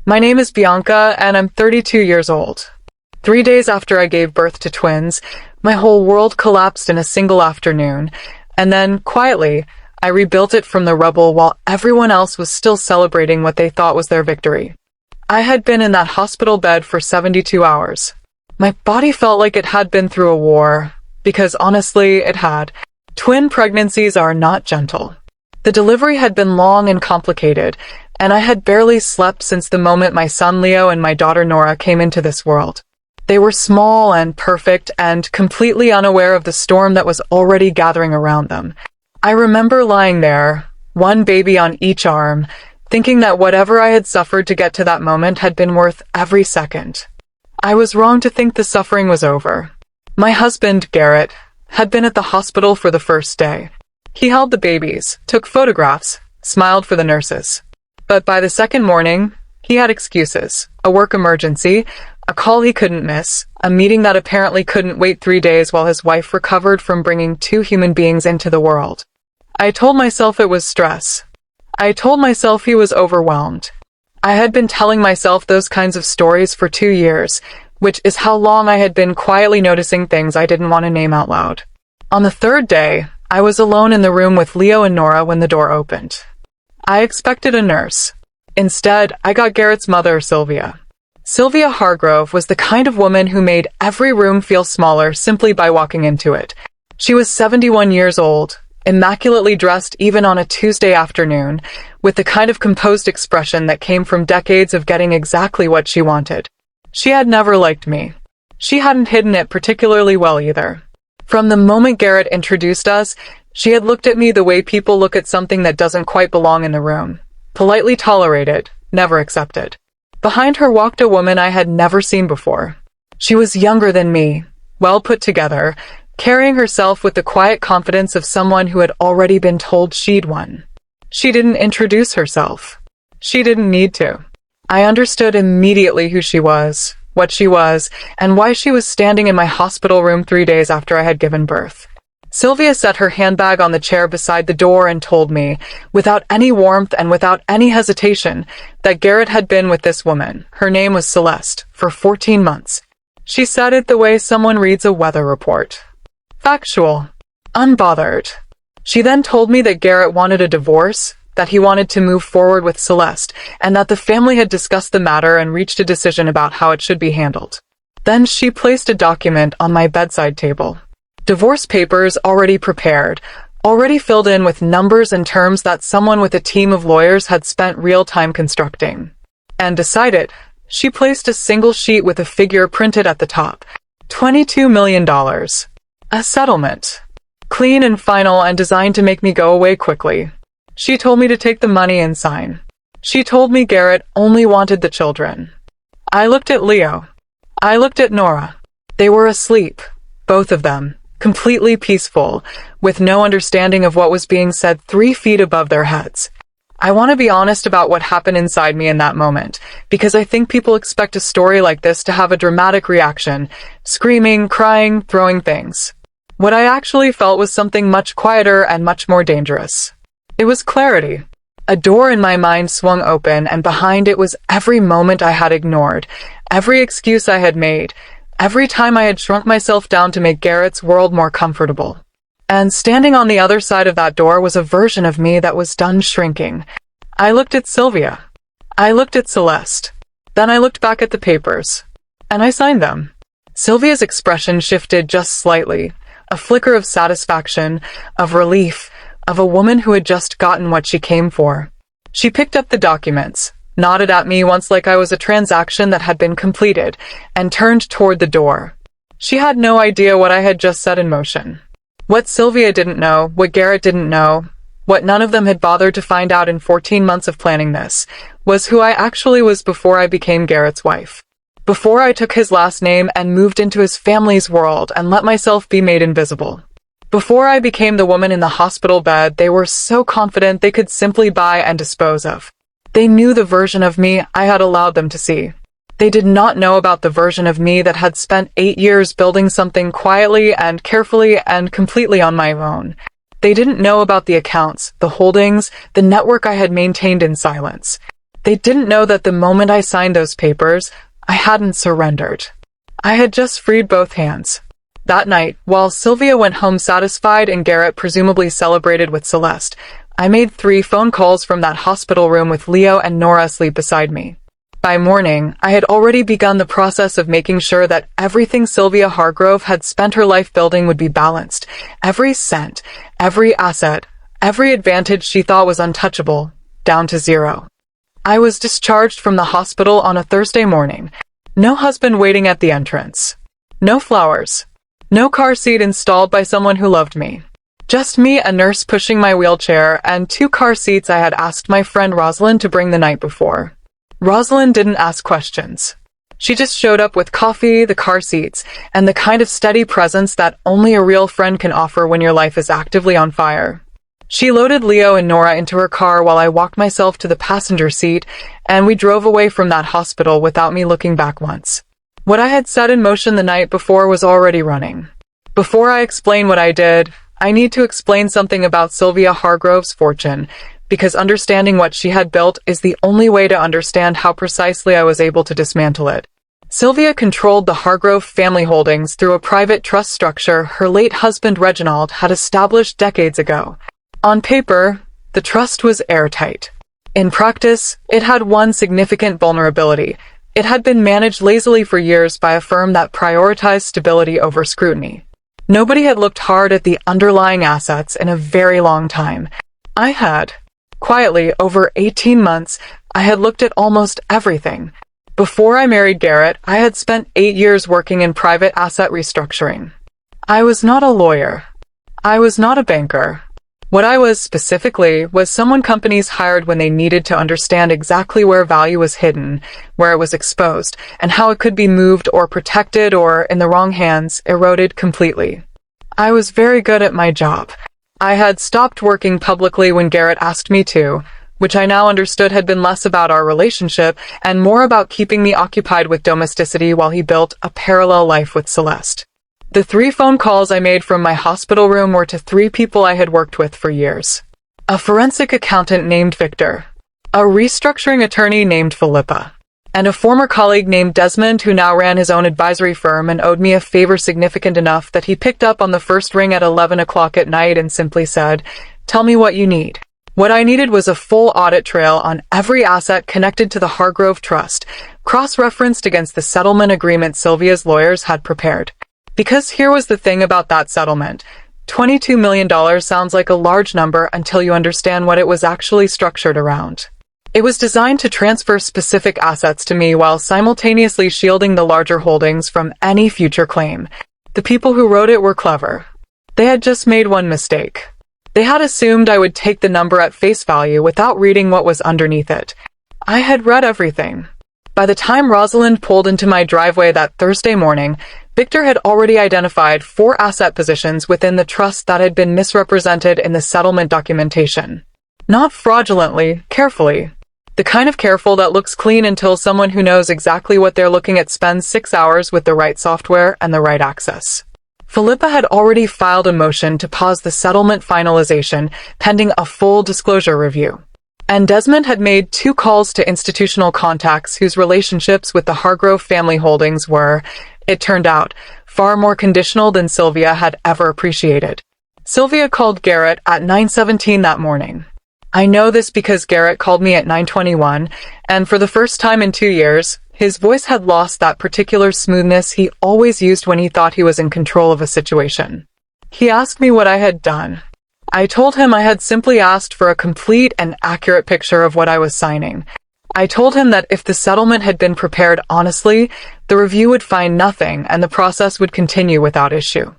My name is Bianca, and I'm 32 years old. 3 days after I gave birth to twins, my whole world collapsed in a single afternoon, and then, quietly, I rebuilt it from the rubble while everyone else was still celebrating what they thought was their victory. I had been in that hospital bed for 72 hours. My body felt like it had been through a war, because honestly, it had. Twin pregnancies are not gentle. The delivery had been long and complicated, and I had barely slept since the moment my son Leo and my daughter Nora came into this world. They were small and perfect and completely unaware of the storm that was already gathering around them. I remember lying there, one baby on each arm, thinking that whatever I had suffered to get to that moment had been worth every second. I was wrong to think the suffering was over. My husband, Garrett, had been at the hospital for the first day. He held the babies, took photographs, smiled for the nurses. But by the second morning, he had excuses. A work emergency, a call he couldn't miss, a meeting that apparently couldn't wait 3 days while his wife recovered from bringing 2 human beings into the world. I told myself it was stress. I told myself he was overwhelmed. I had been telling myself those kinds of stories for 2 years, which is how long I had been quietly noticing things I didn't want to name out loud. On the 3rd day, I was alone in the room with Leo and Nora when the door opened. I expected a nurse. Instead, I got Garrett's mother, Sylvia. Sylvia Hargrove was the kind of woman who made every room feel smaller simply by walking into it. She was 71 years old, immaculately dressed even on a Tuesday afternoon, with the kind of composed expression that came from decades of getting exactly what she wanted. She had never liked me. She hadn't hidden it particularly well either. From the moment Garrett introduced us, she had looked at me the way people look at something that doesn't quite belong in the room. Politely tolerated, never accepted. Behind her walked a woman I had never seen before. She was younger than me, well put together, carrying herself with the quiet confidence of someone who had already been told she'd won. She didn't introduce herself. She didn't need to. I understood immediately who she was, what she was, and why she was standing in my hospital room 3 days after I had given birth. Sylvia set her handbag on the chair beside the door and told me, without any warmth and without any hesitation, that Garrett had been with this woman, her name was Celeste, for 14 months. She said it the way someone reads a weather report. Factual. Unbothered. She then told me that Garrett wanted a divorce, that he wanted to move forward with Celeste, and that the family had discussed the matter and reached a decision about how it should be handled. Then she placed a document on my bedside table. Divorce papers already prepared, already filled in with numbers and terms that someone with a team of lawyers had spent real time constructing. And decided, she placed a single sheet with a figure printed at the top. $22 million. A settlement. Clean and final and designed to make me go away quickly. She told me to take the money and sign. She told me Garrett only wanted the children. I looked at Leo. I looked at Nora. They were asleep, both of them, completely peaceful, with no understanding of what was being said 3 feet above their heads. I want to be honest about what happened inside me in that moment, because I think people expect a story like this to have a dramatic reaction, screaming, crying, throwing things. What I actually felt was something much quieter and much more dangerous. It was clarity. A door in my mind swung open, and behind it was every moment I had ignored, every excuse I had made, every time I had shrunk myself down to make Garrett's world more comfortable. And standing on the other side of that door was a version of me that was done shrinking. I looked at Sylvia. I looked at Celeste. Then I looked back at the papers. And I signed them. Sylvia's expression shifted just slightly, a flicker of satisfaction, of relief, of a woman who had just gotten what she came for. She picked up the documents, nodded at me once like I was a transaction that had been completed, and turned toward the door. She had no idea what I had just set in motion. What Sylvia didn't know, what Garrett didn't know, what none of them had bothered to find out in 14 months of planning this, was who I actually was before I became Garrett's wife. Before I took his last name and moved into his family's world and let myself be made invisible. Before I became the woman in the hospital bed they were so confident they could simply buy and dispose of. They knew the version of me I had allowed them to see. They did not know about the version of me that had spent 8 years building something quietly and carefully and completely on my own. They didn't know about the accounts, the holdings, the network I had maintained in silence. They didn't know that the moment I signed those papers, I hadn't surrendered. I had just freed both hands. That night, while Sylvia went home satisfied and Garrett presumably celebrated with Celeste, I made 3 phone calls from that hospital room with Leo and Nora asleep beside me. By morning, I had already begun the process of making sure that everything Sylvia Hargrove had spent her life building would be balanced. Every cent, every asset, every advantage she thought was untouchable, down to 0. I was discharged from the hospital on a Thursday morning. No husband waiting at the entrance. No flowers. No car seat installed by someone who loved me. Just me, a nurse pushing my wheelchair, and 2 car seats I had asked my friend Rosalind to bring the night before. Rosalind didn't ask questions. She just showed up with coffee, the car seats, and the kind of steady presence that only a real friend can offer when your life is actively on fire. She loaded Leo and Nora into her car while I walked myself to the passenger seat, and we drove away from that hospital without me looking back once. What I had set in motion the night before was already running. Before I explain what I did, I need to explain something about Sylvia Hargrove's fortune, because understanding what she had built is the only way to understand how precisely I was able to dismantle it. Sylvia controlled the Hargrove family holdings through a private trust structure her late husband Reginald had established decades ago. On paper, the trust was airtight. In practice, it had one significant vulnerability. It had been managed lazily for years by a firm that prioritized stability over scrutiny. Nobody had looked hard at the underlying assets in a very long time. I had. Quietly, over 18 months, I had looked at almost everything. Before I married Garrett, I had spent 8 years working in private asset restructuring. I was not a lawyer. I was not a banker. What I was, specifically, was someone companies hired when they needed to understand exactly where value was hidden, where it was exposed, and how it could be moved or protected or, in the wrong hands, eroded completely. I was very good at my job. I had stopped working publicly when Garrett asked me to, which I now understood had been less about our relationship and more about keeping me occupied with domesticity while he built a parallel life with Celeste. The 3 phone calls I made from my hospital room were to 3 people I had worked with for years. A forensic accountant named Victor, a restructuring attorney named Philippa, and a former colleague named Desmond who now ran his own advisory firm and owed me a favor significant enough that he picked up on the first ring at 11 o'clock at night and simply said, "Tell me what you need." What I needed was a full audit trail on every asset connected to the Hargrove Trust, cross-referenced against the settlement agreement Sylvia's lawyers had prepared. Because here was the thing about that settlement. $22 million sounds like a large number until you understand what it was actually structured around. It was designed to transfer specific assets to me while simultaneously shielding the larger holdings from any future claim. The people who wrote it were clever. They had just made one mistake. They had assumed I would take the number at face value without reading what was underneath it. I had read everything. By the time Rosalind pulled into my driveway that Thursday morning, Victor had already identified 4 asset positions within the trust that had been misrepresented in the settlement documentation. Not fraudulently, carefully. The kind of careful that looks clean until someone who knows exactly what they're looking at spends 6 hours with the right software and the right access. Philippa had already filed a motion to pause the settlement finalization pending a full disclosure review. And Desmond had made 2 calls to institutional contacts whose relationships with the Hargrove family holdings were, it turned out, far more conditional than Sylvia had ever appreciated. Sylvia called Garrett at 9:17 that morning. I know this because Garrett called me at 9:21, and for the first time in 2 years, his voice had lost that particular smoothness he always used when he thought he was in control of a situation. He asked me what I had done. I told him I had simply asked for a complete and accurate picture of what I was signing. I told him that if the settlement had been prepared honestly, the review would find nothing and the process would continue without issue.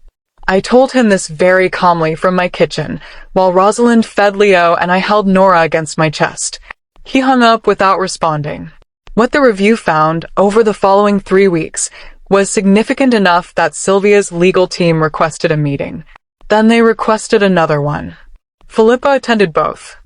I told him this very calmly from my kitchen, while Rosalind fed Leo and I held Nora against my chest. He hung up without responding. What the review found, over the following 3 weeks, was significant enough that Sylvia's legal team requested a meeting. Then they requested another one. Philippa attended both.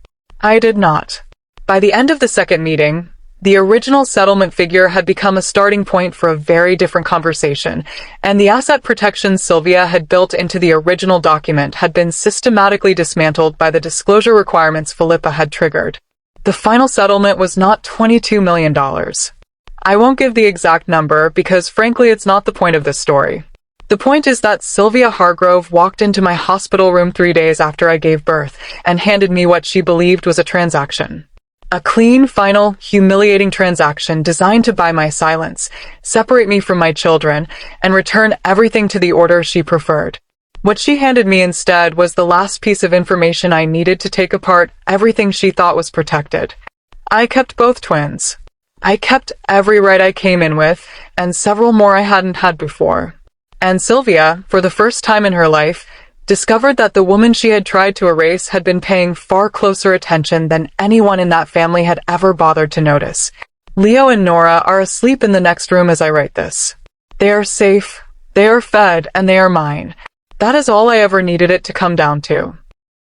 I did not. By the end of the second meeting, the original settlement figure had become a starting point for a very different conversation, and the asset protections Sylvia had built into the original document had been systematically dismantled by the disclosure requirements Philippa had triggered. The final settlement was not $22 million. I won't give the exact number because frankly it's not the point of this story. The point is that Sylvia Hargrove walked into my hospital room 3 days after I gave birth and handed me what she believed was a transaction. A clean, final, humiliating transaction designed to buy my silence, separate me from my children, and return everything to the order she preferred. What she handed me instead was the last piece of information I needed to take apart everything she thought was protected. I kept both twins. I kept every right I came in with, and several more I hadn't had before. And Sylvia, for the first time in her life, discovered that the woman she had tried to erase had been paying far closer attention than anyone in that family had ever bothered to notice. Leo and Nora are asleep in the next room as I write this. They are safe, they are fed, and they are mine. That is all I ever needed it to come down to.